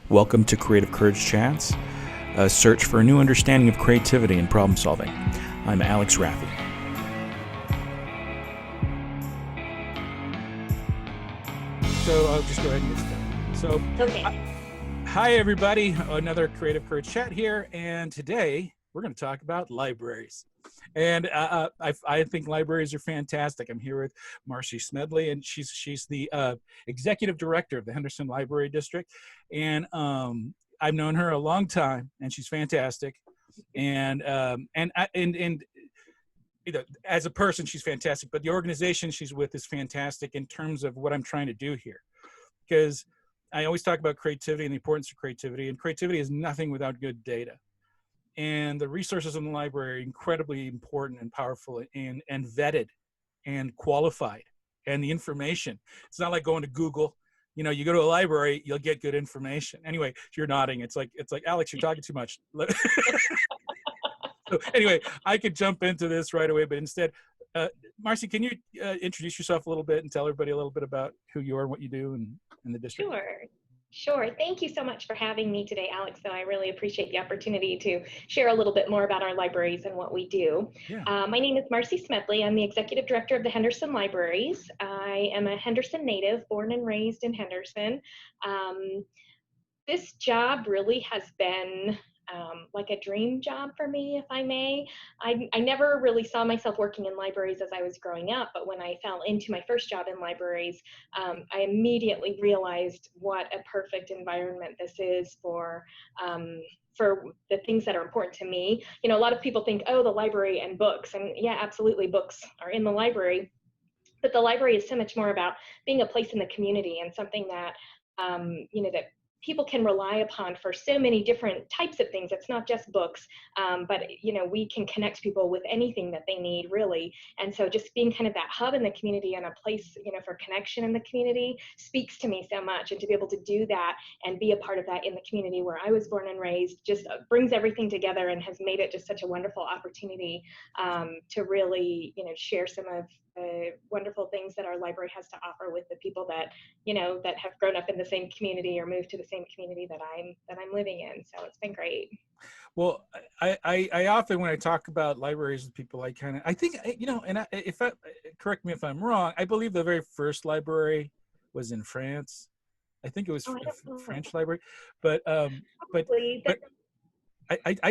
Welcome to Creative Courage Chats, a search for a new understanding of creativity and problem solving. I'm Alex Raffi. So I'll just go ahead and get started. Okay. Hi everybody, another Creative Courage Chat here, and today we're going to talk about libraries. And I think libraries are fantastic. I'm here with Marcie Smedley, and she's the executive director of the Henderson Library District. And I've known her a long time, and she's fantastic. And you know, as a person, she's fantastic. But the organization she's with is fantastic in terms of what I'm trying to do here, because I always talk about creativity and the importance of creativity, and creativity is nothing without good data. And the resources in the library are incredibly important and powerful and vetted and qualified. And the information, it's not like going to Google. You know, you go to a library, you'll get good information. Anyway, you're nodding. It's like, Alex, you're talking too much. So anyway, I could jump into this right away, but instead, Marcie, can you introduce yourself a little bit and tell everybody a little bit about who you are and what you do in the district? Sure. Thank you so much for having me today, Alex. So I really appreciate the opportunity to share a little bit more about our libraries and what we do. Yeah. My name is Marcie Smedley. I'm the executive director of the Henderson Libraries. I am a Henderson native, born and raised in Henderson. This job really has been like a dream job for me, if I may. I never really saw myself working in libraries as I was growing up, but when I fell into my first job in libraries, I immediately realized what a perfect environment this is for the things that are important to me. You know, a lot of people think, oh, the library and books, and yeah, absolutely, books are in the library, but the library is so much more about being a place in the community and something that you know, that people can rely upon for so many different types of things. It's not just books, but you know, we can connect people with anything that they need, really. And so just being kind of that hub in the community and a place, you know, for connection in the community speaks to me so much. And to be able to do that and be a part of that in the community where I was born and raised just brings everything together and has made it just such a wonderful opportunity to really, you know, share some of the wonderful things that our library has to offer with the people that, you know, that have grown up in the same community or moved to the same community that I'm living in. So it's been great. Well, I often, when I talk about libraries with people, I think, you know, and correct me if I'm wrong, I believe the very first library was in France. I think it was a French library, but I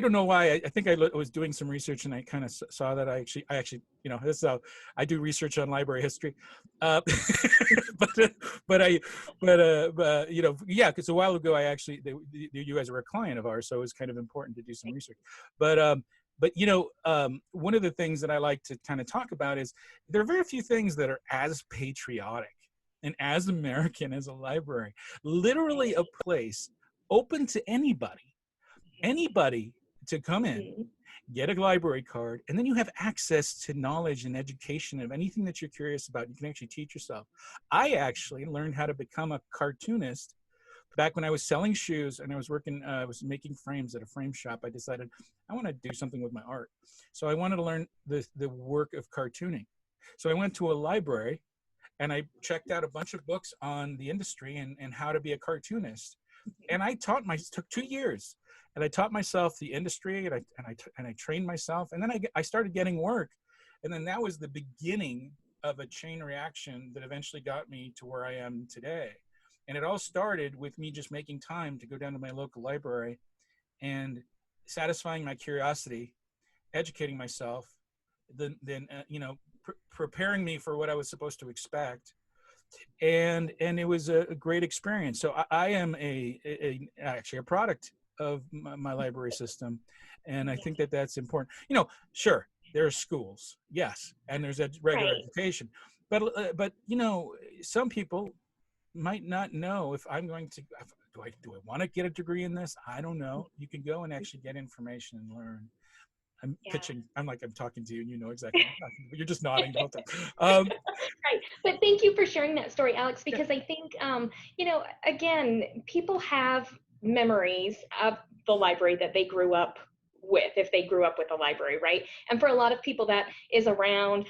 don't know why. I think I was doing some research and I kind of saw that I actually, you know, this is how I do research on library history. But you know, yeah, because a while ago you guys were a client of ours, so it was kind of important to do some research. But you know, one of the things that I like to kind of talk about is there are very few things that are as patriotic and as American as a library. Literally a place open to anybody to come in, get a library card, and then you have access to knowledge and education of anything that you're curious about. You can actually teach yourself. I actually learned how to become a cartoonist back when I was selling shoes and I was working, I was making frames at a frame shop. I decided I want to do something with my art. So I wanted to learn the work of cartooning. So I went to a library and I checked out a bunch of books on the industry and how to be a cartoonist. And it took 2 years. And I taught myself the industry, and I trained myself, and then I started getting work, and then that was the beginning of a chain reaction that eventually got me to where I am today. And it all started with me just making time to go down to my local library and satisfying my curiosity, educating myself, then you know, preparing me for what I was supposed to expect. And it was a great experience. So I am actually a product of my library system, and I think that that's important. You know, sure, there are schools, yes, and there's a regular education, but you know, some people might not know if I'm going to do I want to get a degree in this. I don't know. You can go and actually get information and learn. I'm pitching. I'm talking to you, and you know exactly what I'm talking about. You're just nodding the whole time. Right. But thank you for sharing that story, Alex, because I think, you know, again, people have memories of the library that they grew up with, if they grew up with a library, right? And for a lot of people that is around,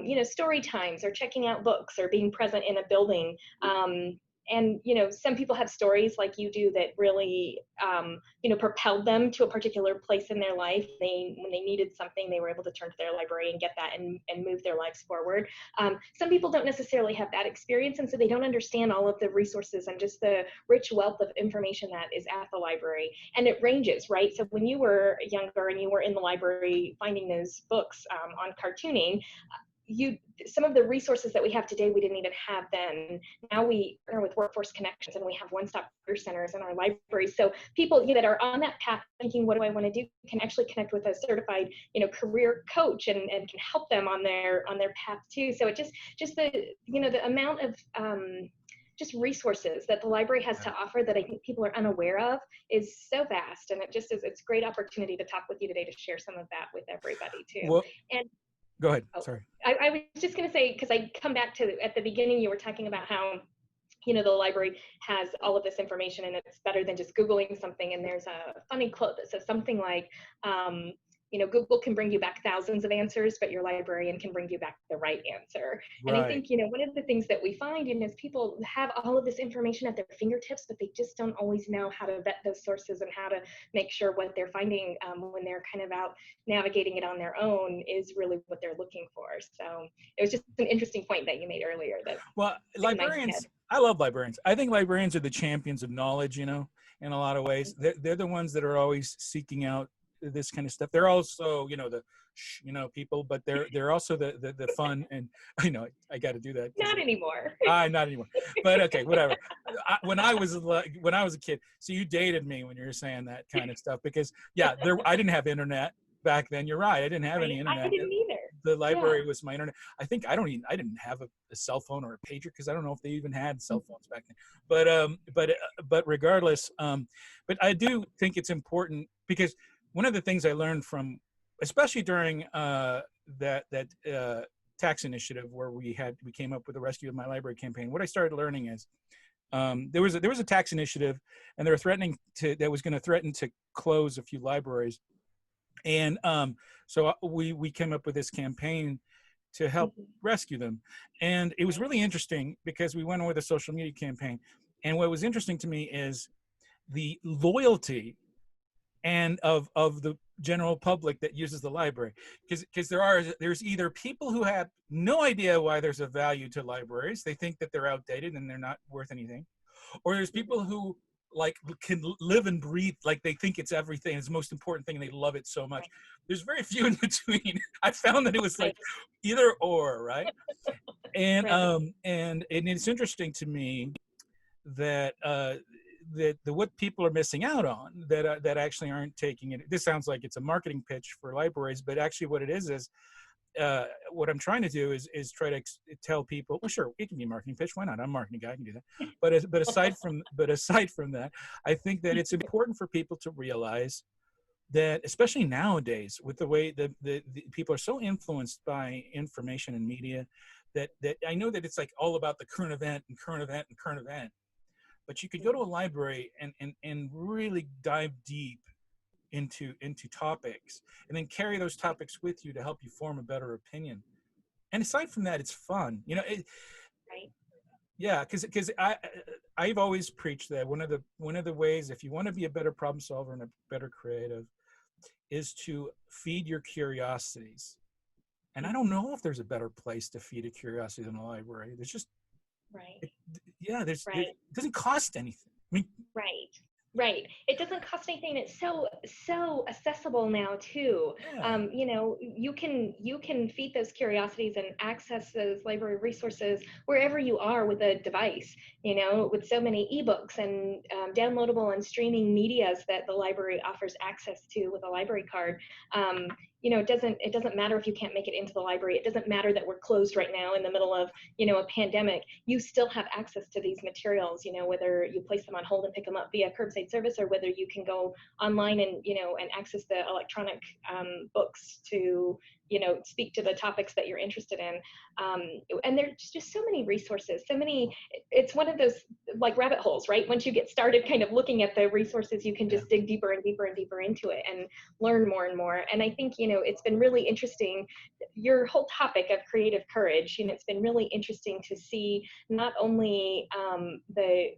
you know, story times or checking out books or being present in a building. and some people have stories like you do that really propelled them to a particular place in their life. When they needed something, they were able to turn to their library and get that and move their lives forward. Some people don't necessarily have that experience, and so they don't understand all of the resources and just the rich wealth of information that is at the library. And it ranges, right? So when you were younger and you were in the library finding those books on cartooning, some of the resources that we have today, we didn't even have then. Now we partner with Workforce Connections, and we have one-stop career centers in our libraries. So people that are on that path thinking, what do I want to do, can actually connect with a certified, career coach and can help them on their path too. So it just the amount of just resources that the library has to offer that I think people are unaware of is so vast. And it's a great opportunity to talk with you today to share some of that with everybody too. Well, and go ahead. Sorry. I was just going to say, because I come back to at the beginning, you were talking about how, the library has all of this information and it's better than just Googling something. And there's a funny quote that says something like, Google can bring you back thousands of answers, but your librarian can bring you back the right answer. Right. And I think, one of the things that we find is people have all of this information at their fingertips, but they just don't always know how to vet those sources and how to make sure what they're finding when they're kind of out navigating it on their own is really what they're looking for. So it was just an interesting point that you made earlier. Well, librarians, I love librarians. I think librarians are the champions of knowledge, in a lot of ways. They're the ones that are always seeking out this kind of stuff. They're also, the people, but they're also the fun. And I know I got to do that. Not anymore. Not anymore. But okay, whatever. When I was a kid, so you dated me when you were saying that kind of stuff, because I didn't have internet back then. You're right. I didn't have any internet. I didn't either. The library was my internet. I think I didn't have a cell phone or a pager, because I don't know if they even had cell phones back then. But regardless, but I do think it's important, because one of the things I learned from, especially during that tax initiative where we came up with the Rescue of My Library campaign, what I started learning is there was a tax initiative, and they were that was going to threaten to close a few libraries. And so we came up with this campaign to help rescue them. And it was really interesting, because we went with a social media campaign. And what was interesting to me is the loyalty and of the general public that uses the library. Because there's either people who have no idea why there's a value to libraries. They think that they're outdated and they're not worth anything. Or there's people who can live and breathe, like they think it's everything, it's the most important thing, and they love it so much. There's very few in between. I found that it was like either or, right? And and it's interesting to me that what people are missing out on that actually aren't taking it. This sounds like it's a marketing pitch for libraries, but actually what it is what I'm trying to do is try to tell people, well, sure, it can be a marketing pitch. Why not? I'm a marketing guy, I can do that. But aside from that, I think that it's important for people to realize that, especially nowadays, with the way the people are so influenced by information and media, that I know that it's like all about the current event. But you could go to a library and really dive deep into topics, and then carry those topics with you to help you form a better opinion. And aside from that, it's fun, Right. Yeah, because I've always preached that one of the ways, if you want to be a better problem solver and a better creative, is to feed your curiosities. And I don't know if there's a better place to feed a curiosity than a library. There's just it doesn't cost anything. I mean, Right. It doesn't cost anything. It's so accessible now too. Yeah. You can feed those curiosities and access those library resources wherever you are with a device. With so many ebooks and downloadable and streaming medias that the library offers access to with a library card. It doesn't matter if you can't make it into the library. It doesn't matter that we're closed right now in the middle of, a pandemic. You still have access to these materials, whether you place them on hold and pick them up via curbside service, or whether you can go online and, and access the electronic books to speak to the topics that you're interested in. And there's just so many resources, it's one of those like rabbit holes, right? Once you get started kind of looking at the resources, you can just dig deeper and deeper and deeper into it and learn more and more. And I think, it's been really interesting, your whole topic of creative courage, it's been really interesting to see not only the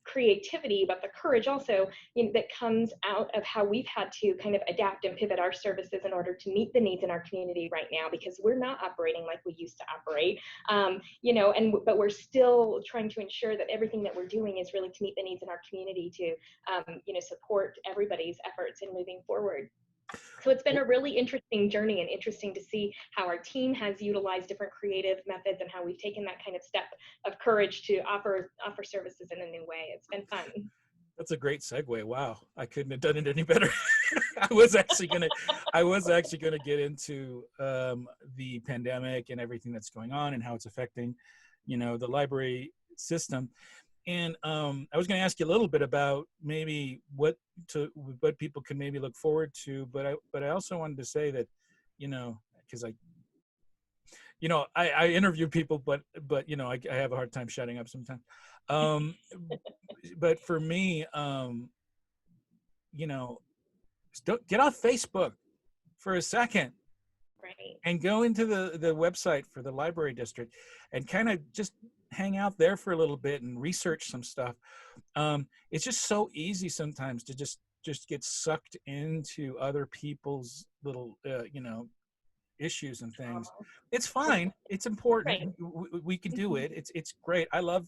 creativity, but the courage also that comes out of how we've had to kind of adapt and pivot our services in order to meet the needs in our community right now, because we're not operating like we used to operate, but we're still trying to ensure that everything that we're doing is really to meet the needs in our community to, support everybody's efforts in moving forward. So it's been a really interesting journey, and interesting to see how our team has utilized different creative methods and how we've taken that kind of step of courage to offer services in a new way. It's been fun. That's a great segue. Wow, I couldn't have done it any better. I was actually gonna get into the pandemic and everything that's going on and how it's affecting, the library system. And I was going to ask you a little bit about maybe what people can maybe look forward to, but I also wanted to say that, because I interview people, but I have a hard time shutting up sometimes. But for me, get off Facebook for a second. Right. And go into the website for the library district and kind of just hang out there for a little bit and research some stuff. It's just so easy sometimes to just get sucked into other people's little, issues and things. It's fine. It's important. Right. We can do it. It's great. I love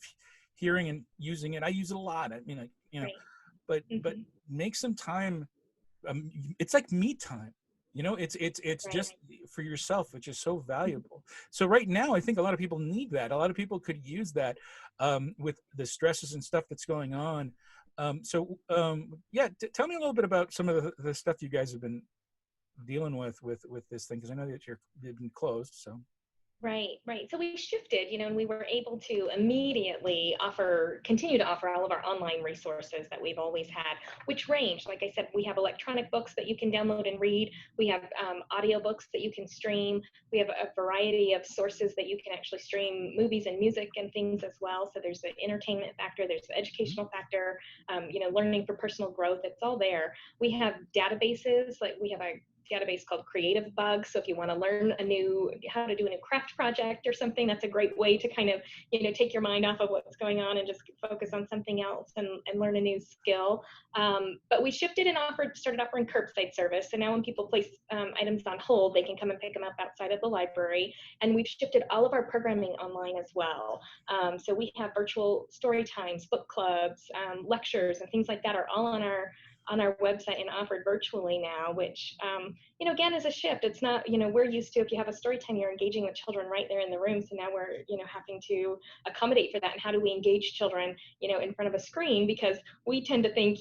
hearing and using it. I use it a lot. I mean, Right. but make some time. It's like me time. It's Right. just for yourself, which is so valuable. So right now, I think a lot of people need that. A lot of people could use that with the stresses and stuff that's going on. Tell me a little bit about some of the stuff you guys have been dealing with this thing, because I know that you've been closed. So. Right. So we shifted, and we were able to immediately continue to offer all of our online resources that we've always had, which range. Like I said, we have electronic books that you can download and read. We have audio books that you can stream. We have a variety of sources that you can actually stream movies and music and things as well. So there's the entertainment factor, there's the educational factor, learning for personal growth. It's all there. We have databases, like we have a database called Creative Bug. So if you want to learn how to do a new craft project or something, that's a great way to kind of, take your mind off of what's going on and just focus on something else and learn a new skill. But we shifted and started offering curbside service. So now when people place items on hold, they can come and pick them up outside of the library. And we've shifted all of our programming online as well. So we have virtual story times, book clubs, lectures, and things like that are all on our website and offered virtually now, which, again, is a shift. It's not, we're used to, if you have a story time, you're engaging with children right there in the room. So now we're, having to accommodate for that. And how do we engage children, in front of a screen? Because we tend to think,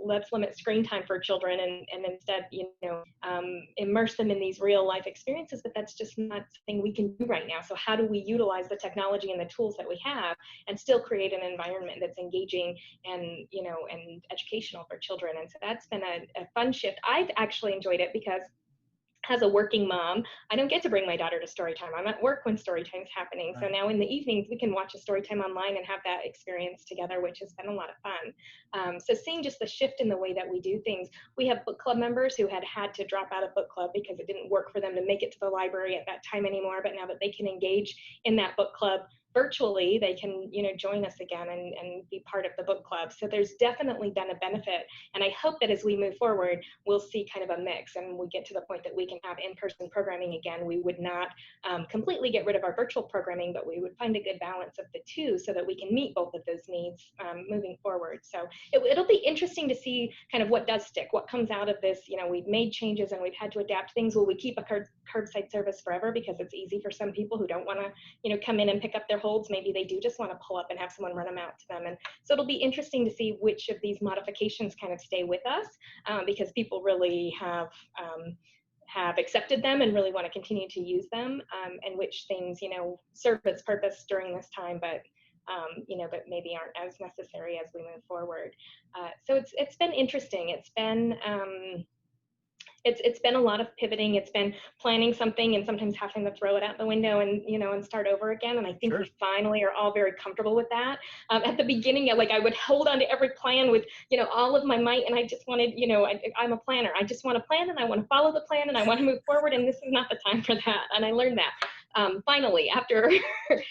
let's limit screen time for children and instead, immerse them in these real life experiences, but that's just not something we can do right now. So how do we utilize the technology and the tools that we have and still create an environment that's engaging and, and educational for children? And so that's been a fun shift. I've actually enjoyed it because as a working mom, I don't get to bring my daughter to story time. I'm at work when story time is happening. So now in the evenings, we can watch a story time online and have that experience together, which has been a lot of fun. So seeing just the shift in the way that we do things. We have book club members who had to drop out of book club because it didn't work for them to make it to the library at that time anymore. But now that they can engage in that book club virtually, they can, join us again and be part of the book club. So there's definitely been a benefit. And I hope that as we move forward, we'll see kind of a mix and we get to the point that we can have in-person programming again. We would not completely get rid of our virtual programming, but we would find a good balance of the two so that we can meet both of those needs moving forward. So it'll be interesting to see kind of what does stick, what comes out of this. We've made changes and we've had to adapt things. Will we keep a curbside service forever because it's easy for some people who don't want to, come in and pick up their holds? Maybe they do just want to pull up and have someone run them out to them. And so it'll be interesting to see which of these modifications kind of stay with us because people really have accepted them and really want to continue to use them, and which things, serve its purpose during this time, but but maybe aren't as necessary as we move forward. So it's been interesting. It's been It's been a lot of pivoting. It's been planning something and sometimes having to throw it out the window and, and start over again. And I think Sure. we finally are all very comfortable with that. At the beginning, like I would hold on to every plan with, all of my might. And I just wanted, I'm a planner. I just want to plan and I want to follow the plan and I want to move forward. And this is not the time for that. And I learned that. Finally, after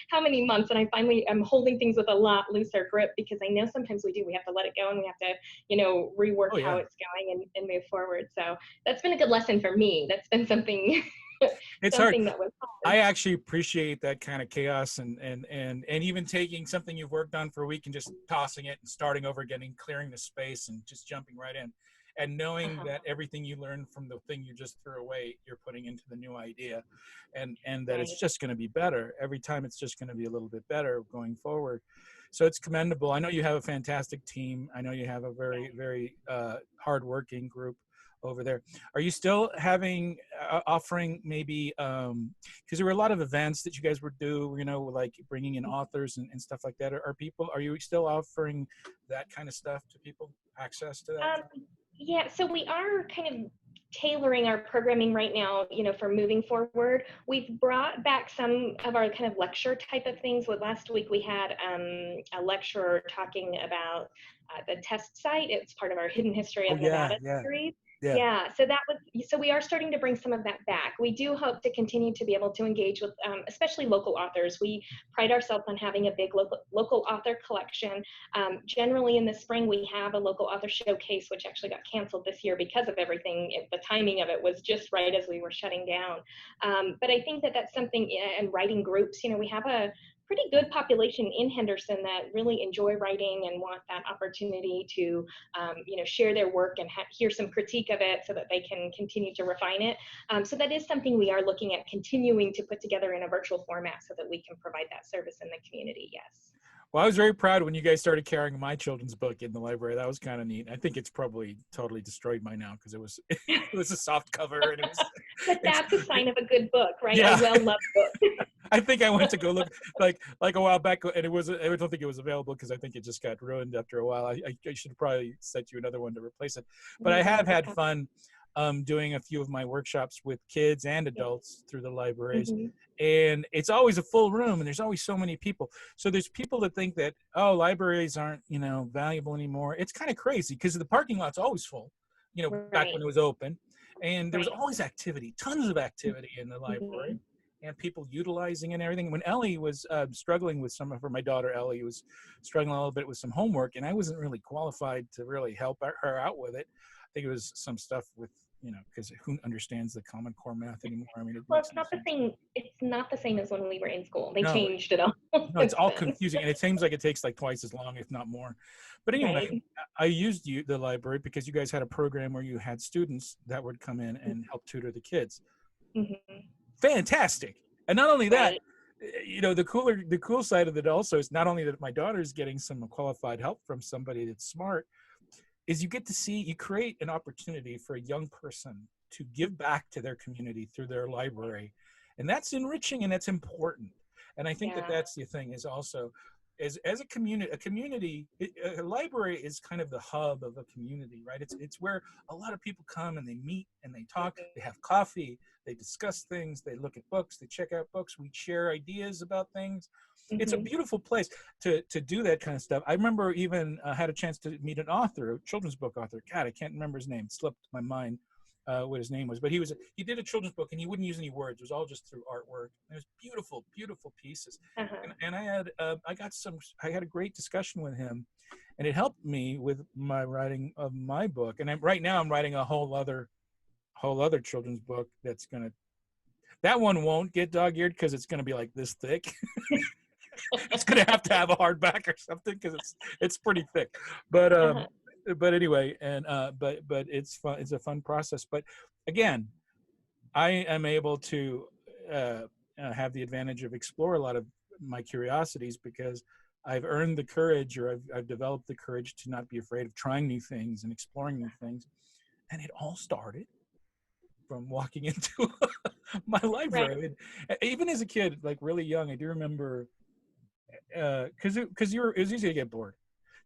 how many months, and I'm holding things with a lot looser grip, because I know sometimes we have to let it go and we have to, rework Oh, how yeah. it's going and move forward. So that's been a good lesson for me. That's been something, It's hard. something that was I hard. actually appreciate that kind of chaos and even taking something you've worked on for a week and just tossing it and starting over again and clearing the space and just jumping right in, and knowing that everything you learned from the thing you just threw away, you're putting into the new idea, and that it's Right. just going to be better every time. It's just going to be a little bit better going forward. So it's commendable. I know you have a fantastic team. I know you have a very, very hardworking group over there. Are you still having offering maybe because there were a lot of events that you guys would do, like bringing in authors and stuff like that? Are you still offering that kind of stuff to people, access to that? Yeah, so we are kind of tailoring our programming right now, for moving forward. We've brought back some of our kind of lecture type of things. Last week we had a lecturer talking about the test site. It's part of our Hidden History Oh, of yeah, Nevada yeah, series. yeah. Yeah, so we are starting to bring some of that back. We do hope to continue to be able to engage with, especially local authors. We pride ourselves on having a big local author collection. Generally in the spring, we have a local author showcase, which actually got canceled this year because of everything. The timing of it was just right as we were shutting down. But I think that that's something, and writing groups, we have a pretty good population in Henderson that really enjoy writing and want that opportunity to, share their work and hear some critique of it so that they can continue to refine it. So that is something we are looking at continuing to put together in a virtual format so that we can provide that service in the community. Yes. Well, I was very proud when you guys started carrying my children's book in the library. That was kind of neat. I think it's probably totally destroyed by now because it was it was a soft cover and it was But it's that's a sign of a good book, right? A yeah. well-loved book. I think I went to go look like a while back, and I don't think it was available because I think it just got ruined after a while. I should probably set you another one to replace it. But I have had fun doing a few of my workshops with kids and adults through the libraries. Mm-hmm. And it's always a full room and there's always so many people. So there's people that think that, oh, libraries aren't, valuable anymore. It's kind of crazy because the parking lot's always full, back Right. when it was open. And there was Right. always activity, tons of activity in the library. Mm-hmm. And people utilizing and everything. When Ellie was struggling with my daughter Ellie was struggling a little bit with some homework, and I wasn't really qualified to really help her out with it. I think it was some stuff with, because who understands the Common Core math anymore? I mean, it Well, makes it's no not the sense. same. It's not the same as when we were in school. They No, changed it all no, it's since all then. confusing, and it seems like it takes like twice as long, if not more. But anyway, Right. I used the library because you guys had a program where you had students that would come in and help tutor the kids. Mm-hmm. Fantastic. And not only that, Right. the cool side of it also is not only that my daughter's getting some qualified help from somebody that's smart, is you create an opportunity for a young person to give back to their community through their library. And that's enriching and that's important. And I think that Yeah. that's the thing is also, as a community, a library is kind of the hub of a community, right? It's where a lot of people come and they meet and they talk, they have coffee, they discuss things, they look at books, they check out books, we share ideas about things. It's a Mm-hmm. beautiful place to do that kind of stuff. I remember even had a chance to meet an author, a children's book author. God, I can't remember his name. It slipped my mind what his name was, but he did a children's book and he wouldn't use any words. It was all just through artwork. It was beautiful, beautiful pieces. Uh-huh. And I had a great discussion with him, and it helped me with my writing of my book. And right now I'm writing a whole other children's book that one won't get dog-eared because it's gonna be like this thick. It's gonna have to have a hardback or something because it's pretty thick. But Uh-huh. anyway, and but it's fun. It's a fun process. But again, I am able to have the advantage of explore a lot of my curiosities because I've earned the courage, or I've developed the courage to not be afraid of trying new things and exploring new things. And it all started from walking into my Right. library. Even as a kid, like really young, I do remember because it was easy to get bored.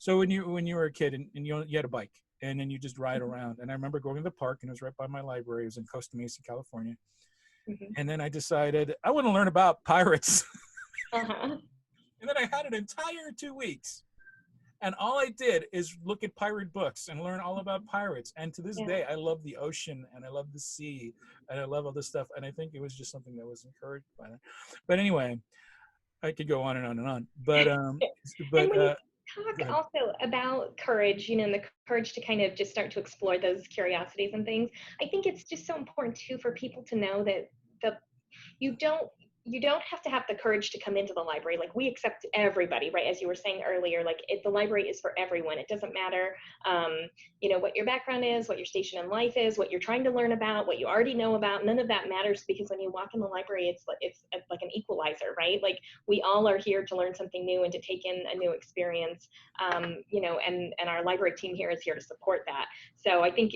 So when you were a kid and you had a bike and then you just ride around, and I remember going to the park, and it was right by my library. It was in Costa Mesa, California. Mm-hmm. And then I decided I want to learn about pirates. Uh-huh. And then I had an entire 2 weeks. And all I did is look at pirate books and learn all about pirates. And to this Yeah. day, I love the ocean and I love the sea and I love all this stuff. And I think it was just something that was encouraged by that. But anyway, I could go on and on and on. And But when you go talk ahead. also about courage, and the courage to kind of just start to explore those curiosities and things, I think it's just so important too for people to know that the you don't you don't have to have the courage to come into the library. Like, we accept everybody, right? As you were saying earlier, like, the library is for everyone. It doesn't matter what your background is, what your station in life is, what you're trying to learn about, what you already know about. None of that matters, because when you walk in the library, it's like an equalizer, right? Like, we all are here to learn something new and to take in a new experience. And our library team here is here to support that. So I think,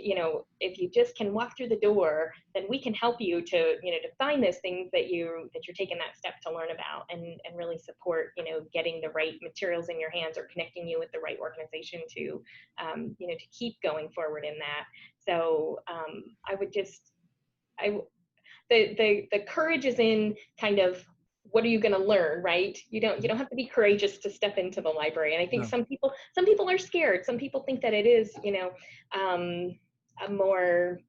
if you just can walk through the door, then we can help you to find those things that you're taking that step to learn about, and really support, getting the right materials in your hands, or connecting you with the right organization to keep going forward in that. So I would just, the courage is in kind of, what are you going to learn, right? You don't have to be courageous to step into the library. And I think No. some people are scared. Some people think that it is, a more,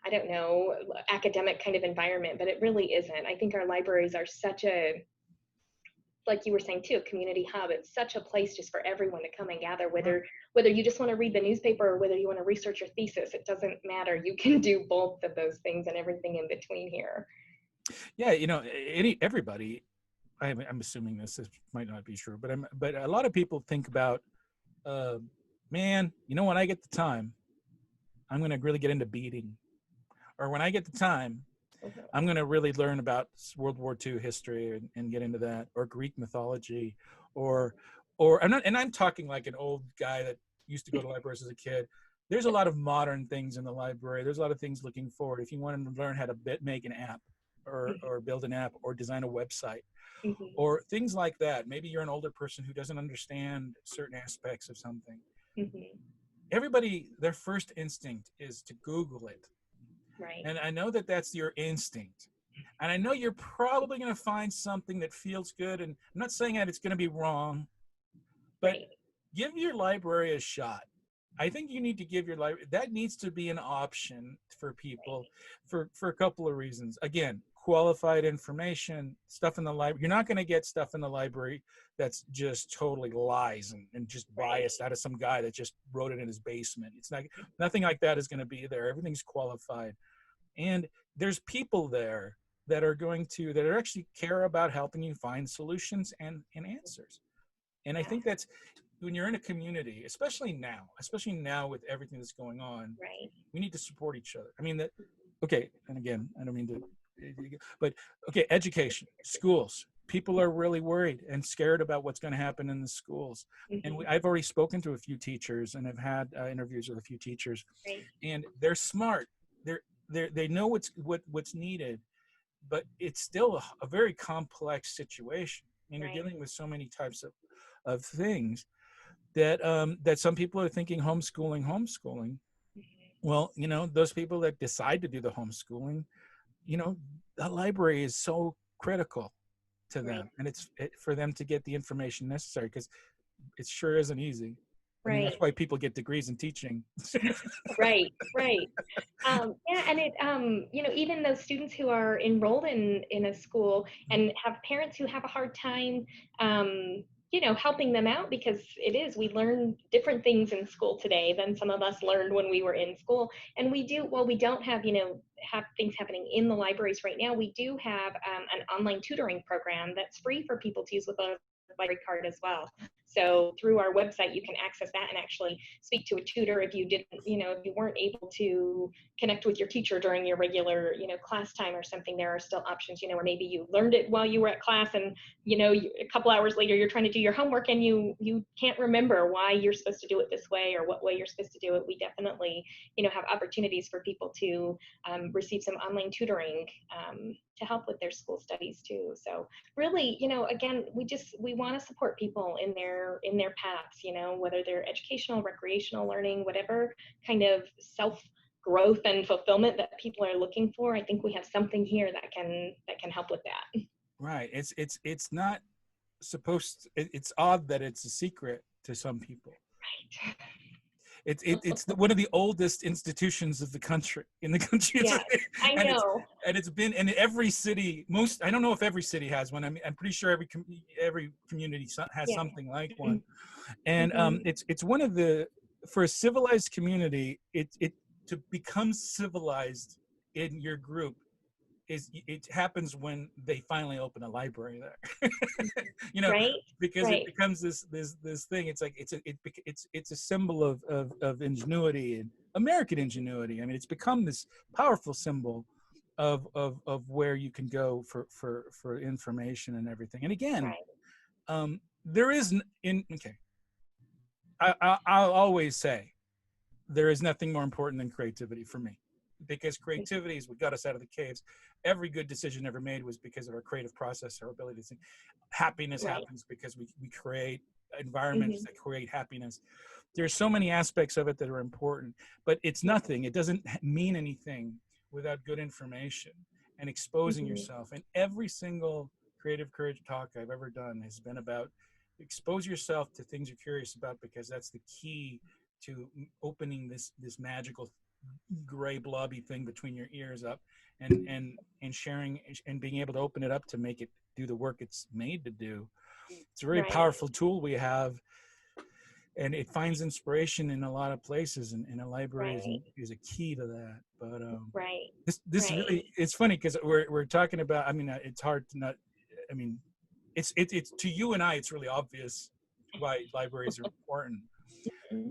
I don't know, academic kind of environment, but it really isn't. I think our libraries are such a, like you were saying too, a community hub. It's such a place just for everyone to come and gather, whether you just want to read the newspaper or whether you want to research your thesis. It doesn't matter. You can do both of those things and everything in between here. Yeah, everybody. I'm assuming this might not be true, but a lot of people think about, man, when I get the time, I'm going to really get into beading, or when I get the time, Mhm. I'm going to really learn about World War II history and get into that, or Greek mythology, or I'm talking like an old guy that used to go to libraries as a kid. There's a lot of modern things in the library. There's a lot of things looking forward. If you want to learn how to make an app, or build an app, or design a website, Mhm. or things like that. Maybe you're an older person who doesn't understand certain aspects of something. Mhm. Everybody, their first instinct is to Google it. Right. And I know that that's your instinct. And I know you're probably going to find something that feels good. And I'm not saying that it's going to be wrong, but Right. give your library a shot. I think you need to give your library, that needs to be an option for people for a couple of reasons. Again, qualified information, stuff in the library. You're not going to get stuff in the library that's just totally lies and just biased out of some guy that just wrote it in his basement. It's not, nothing like that is going to be there. Everything's qualified. And there's people there that are actually care about helping you find solutions and answers. And I think that's, when you're in a community, especially now with everything that's going on, Right. we need to support each other. I mean, okay, and again, I don't mean to, but okay, education, schools. People are really worried and scared about what's going to happen in the schools. And Mhm. I've already spoken to a few teachers, and I've had interviews with a few teachers, Right. and they're smart. They know what's needed, but it's still a very complex situation. And you're Right. dealing with so many types of things that some people are thinking homeschooling. Well, those people that decide to do the homeschooling, the library is so critical to Right. them, and for them to get the information necessary, because it sure isn't easy. I mean, that's Right. why people get degrees in teaching. Right. Right. Yeah, and it, even those students who are enrolled in a school and have parents who have a hard time, helping them out, because we learn different things in school today than some of us learned when we were in school. And while we don't have things happening in the libraries right now, we do have an online tutoring program that's free for people to use with a library card as well. So through our website, you can access that and actually speak to a tutor if you didn't, if you weren't able to connect with your teacher during your regular, class time or something. There are still options, or maybe you learned it while you were at class, and a couple hours later you're trying to do your homework and you can't remember why you're supposed to do it this way or what way you're supposed to do it. We definitely, have opportunities for people to receive some online tutoring to help with their school studies too. So really, again, we want to support people in their in their paths, whether they're educational, recreational learning, whatever kind of self growth and fulfillment that people are looking for. I think we have something here that can help with that. Right. It's not supposed to, it's odd that it's a secret to some people. Right. It's one of the oldest institutions of the country in the country. Yes, I know. And it's been in every city. I don't know if every city has one. I mean, I'm pretty sure every community has something like one. And it's one of the, for a civilized community, it to become civilized in your group it happens when they finally open a library there. Right? Because it becomes this thing. It's like it's a symbol of ingenuity and American ingenuity. I mean, it's become this powerful symbol of where you can go for information and everything. And again, there is I'll always say there is nothing more important than creativity for me, because creativity is what got us out of the caves. Every good decision ever made was because of our creative process, our ability to think. Happiness happens because we create environments that create happiness. There's so many aspects of it that are important, but it's nothing. It doesn't mean anything without good information and exposing yourself. And every single creative courage talk I've ever done has been about expose yourself to things you're curious about, because that's the key to opening this magical gray blobby thing between your ears up and sharing and being able to open it up to make it do the work it's made to do. It's a very powerful tool we have, and it finds inspiration in a lot of places, and a library is a key to that. But this really, it's funny because we're talking about, I mean, it's hard to not, I mean, it's to you and I, it's really obvious why libraries are important.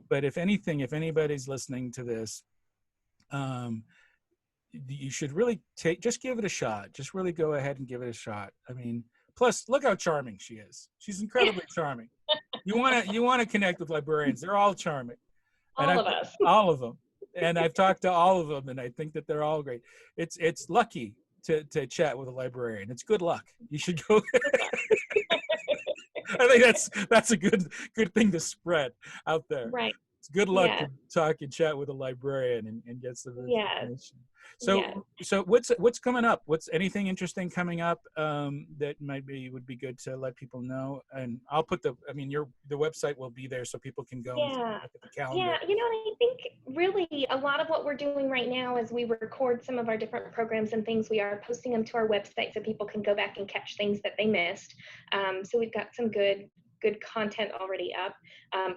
But if anything, if anybody's listening to this, you should really just give it a shot. Just really go ahead and give it a shot. I mean, plus look how charming she is. She's incredibly charming. You want to connect with librarians. They're all charming. All of us. All of them. And I've talked to all of them, and I think that they're all great. It's lucky to chat with a librarian. It's good luck. You should go. I think that's a good thing to spread out there. Right. It's good luck to talk and chat with a librarian and get some information. So what's coming up? What's anything interesting coming up that would be good to let people know? And I'll put the website will be there so people can go and look at the calendar. Yeah, I think really a lot of what we're doing right now is we record some of our different programs and things. We are posting them to our website so people can go back and catch things that they missed. So we've got some good content already up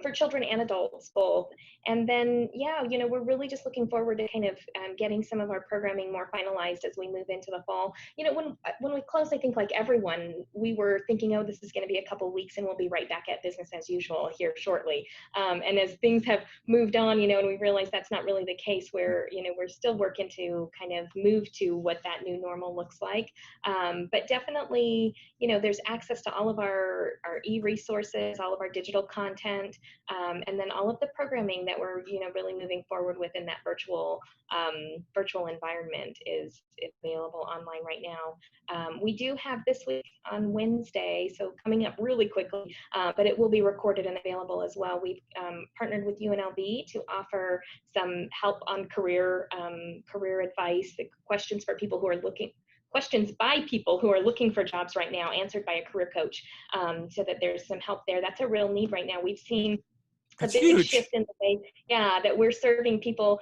for children and adults both. And then, we're really just looking forward to kind of getting some of our programming more finalized as we move into the fall. When we closed, I think like everyone, we were thinking, oh, this is going to be a couple weeks and we'll be right back at business as usual here shortly. And as things have moved on, and we realized that's not really the case, where, we're still working to kind of move to what that new normal looks like. But definitely, there's access to all of our e-resources, all of our digital content, and then all of the programming that we're, really moving forward with in that virtual environment is available online right now. We do have this week on Wednesday, so coming up really quickly, but it will be recorded and available as well. We've partnered with UNLV to offer some help on career advice, questions for people who are questions by people who are looking for jobs right now, answered by a career coach, so that there's some help there. That's a real need right now. We've seen a big shift in the way, that we're serving people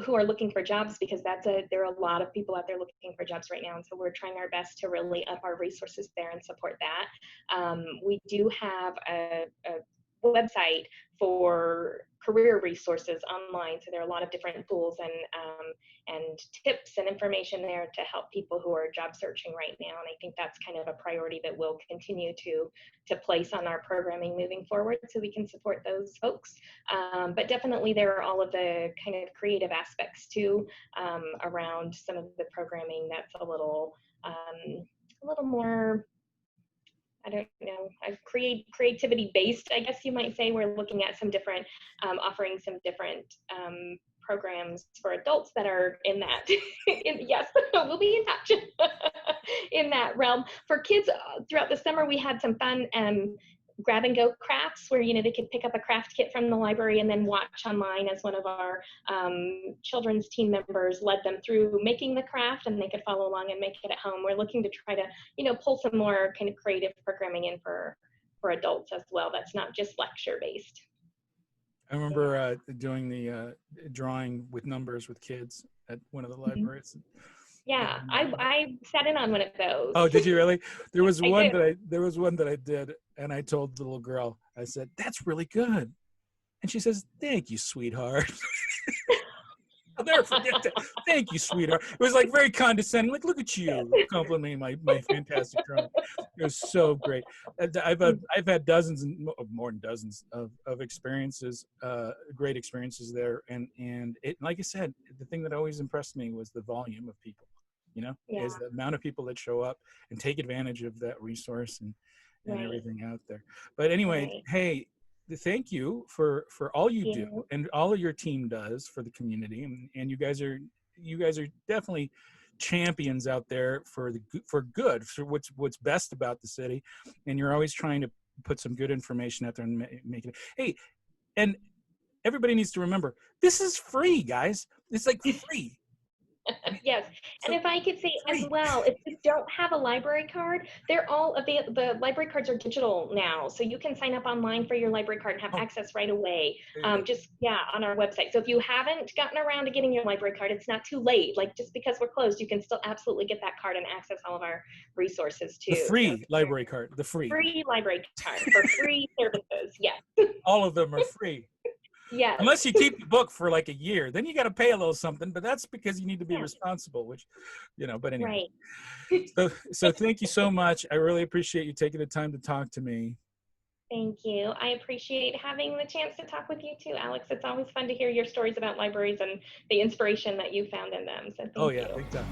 who are looking for jobs, because there are a lot of people out there looking for jobs right now, and so we're trying our best to really up our resources there and support that. We do have a website for career resources online, so there are a lot of different tools and tips and information there to help people who are job searching right now, and I think that's kind of a priority that we'll continue to place on our programming moving forward, so we can support those folks. But definitely there are all of the kind of creative aspects too, around some of the programming that's a little more, I don't know, creativity based, I guess you might say. We're looking at some different, offering some different programs for adults that are in that, yes, we'll be in touch in that realm. For kids, throughout the summer, we had some fun grab and go crafts where, they could pick up a craft kit from the library and then watch online as one of our children's team members led them through making the craft, and they could follow along and make it at home. We're looking to try to, pull some more kind of creative programming in for adults as well. That's not just lecture based. I remember doing the drawing with numbers with kids at one of the libraries. Yeah, I sat in on one of those. Oh, did you really? There was one did. there was one that I did, and I told the little girl, I said, "That's really good," and she says, "Thank you, sweetheart." I'll never forget that. Thank you, sweetheart. It was like very condescending. Like, look at you complimenting my fantastic drawing. It was so great. I've had dozens and more than dozens of experiences, great experiences there. And it, like I said, the thing that always impressed me was the volume of people. Is the amount of people that show up and take advantage of that resource and everything out there. But anyway, hey. Thank you for all you do and all of your team does for the community, and you guys are definitely champions out there for good, for what's best about the city, and you're always trying to put some good information out there and make it. Hey, and everybody needs to remember, this is free, guys. It's like free. Yes, and if I could say as well, if you don't have a library card, they're all available. The library cards are digital now, so you can sign up online for your library card and have access right away. On our website. So if you haven't gotten around to getting your library card, it's not too late. Like, just because we're closed, you can still absolutely get that card and access all of our resources too. The free library card, the free library card for free services. Yes, all of them are free. Yeah. Unless you keep the book for like a year, then you got to pay a little something, but that's because you need to be responsible, which, but anyway. Right. So thank you so much. I really appreciate you taking the time to talk to me. Thank you. I appreciate having the chance to talk with you too, Alex. It's always fun to hear your stories about libraries and the inspiration that you found in them. So thank you. Big time.